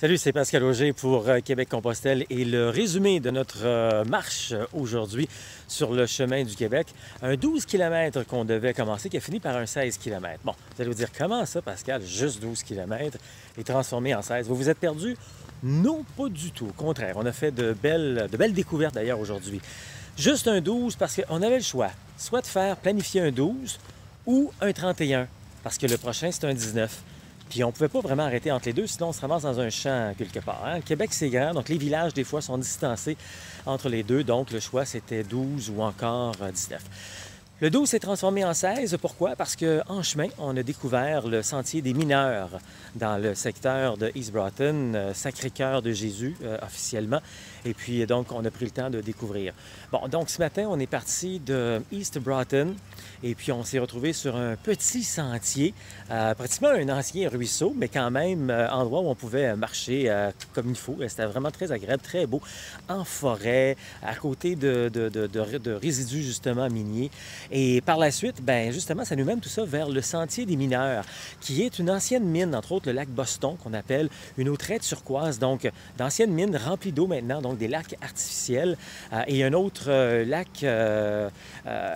Salut, c'est Pascal Auger pour Québec-Compostelle et le résumé de notre marche aujourd'hui sur le chemin du Québec. Un 12 km qu'on devait commencer qui a fini par un 16 km. Bon, vous allez vous dire, comment ça, Pascal, juste 12 km est transformé en 16? Vous vous êtes perdu? Non, pas du tout. Au contraire, on a fait de belles découvertes d'ailleurs aujourd'hui. Juste un 12 parce qu'on avait le choix, soit de faire planifier un 12 ou un 31, parce que le prochain, c'est un 19. Puis on ne pouvait pas vraiment arrêter entre les deux, sinon on se ramasse dans un champ quelque part. Hein? Le Québec, c'est grand, donc les villages, des fois, sont distancés entre les deux. Donc le choix, c'était 12 ou encore 19. Le 12 s'est transformé en 16. Pourquoi? Parce qu'en chemin, on a découvert le sentier des mineurs dans le secteur de East Broughton, Sacré-Cœur de Jésus officiellement. Et puis donc, on a pris le temps de découvrir. Bon, donc ce matin, on est parti de East Broughton et puis on s'est retrouvé sur un petit sentier, pratiquement un ancien ruisseau, mais quand même endroit où on pouvait marcher comme il faut. C'était vraiment très agréable, très beau, en forêt, à côté de résidus justement miniers. Et par la suite, ben justement, ça nous mène tout ça vers le sentier des mineurs, qui est une ancienne mine, entre autres le lac Boston, qu'on appelle une eau très turquoise, donc d'anciennes mines remplies d'eau maintenant, donc des lacs artificiels. Et un autre lac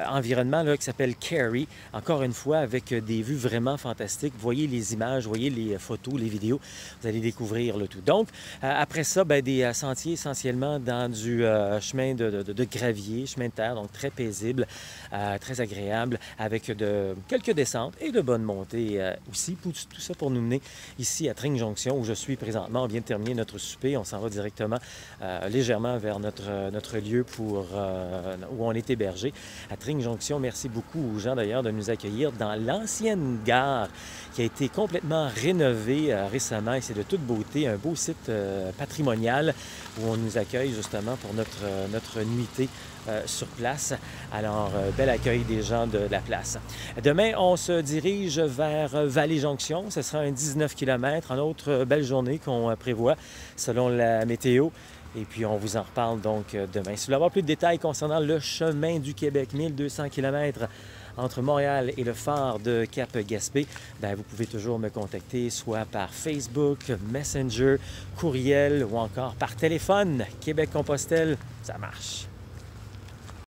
environnement là, qui s'appelle Carey, encore une fois, avec des vues vraiment fantastiques. Voyez les images, voyez les photos, les vidéos, vous allez découvrir le tout. Donc, après ça, ben, des sentiers essentiellement dans du chemin de gravier, chemin de terre, donc très paisible, très agréable, avec quelques descentes et de bonnes montées aussi. Tout ça pour nous mener ici à Tring Junction, où je suis présentement. On vient de terminer notre souper. On s'en va directement légèrement vers notre lieu où on est hébergé. À Tring Junction, merci beaucoup aux gens d'ailleurs de nous accueillir dans l'ancienne gare qui a été complètement rénovée récemment et c'est de toute beauté. Un beau site patrimonial où on nous accueille justement pour notre nuitée sur place. Alors, bel accueil des gens de la place. Demain, on se dirige vers Vallée-Jonction. Ce sera un 19 km, une autre belle journée qu'on prévoit selon la météo. Et puis, on vous en reparle donc demain. Si vous voulez avoir plus de détails concernant le chemin du Québec, 1200 km entre Montréal et le phare de Cap-Gaspé, bien, vous pouvez toujours me contacter soit par Facebook, Messenger, courriel ou encore par téléphone. Québec-Compostelle, ça marche.